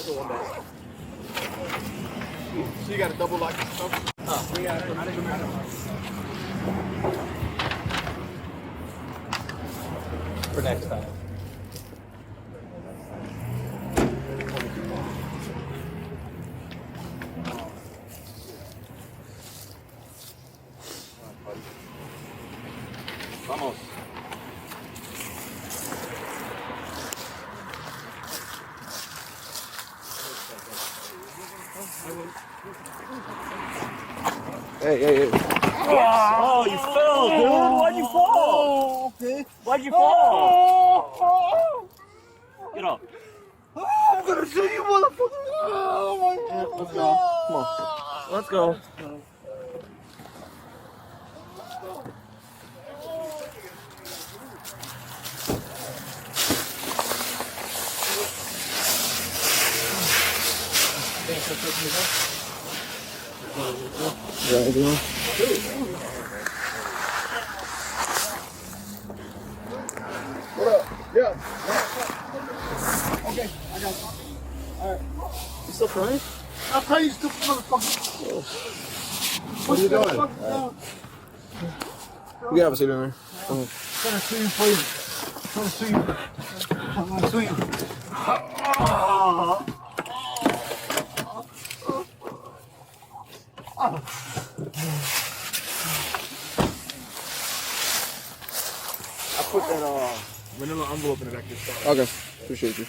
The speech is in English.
the one day. So you got a double lock and stuff? We got it. For next time. Vamos. Hey. Oh, you fell, dude. Why'd you fall? Okay. Why'd you fall? Get up. I'm gonna shoot you, motherfucker. Oh my God. Let's go. Come on. Let's go. What up? Yeah. Okay, I got it. Alright. You still crying? I'll tell you, stupid motherfucker. What are you doing? You have a seat in there. I'm gonna sue you for you. I'm gonna sue you. I put that manila envelope in the back of your car. Okay, appreciate you.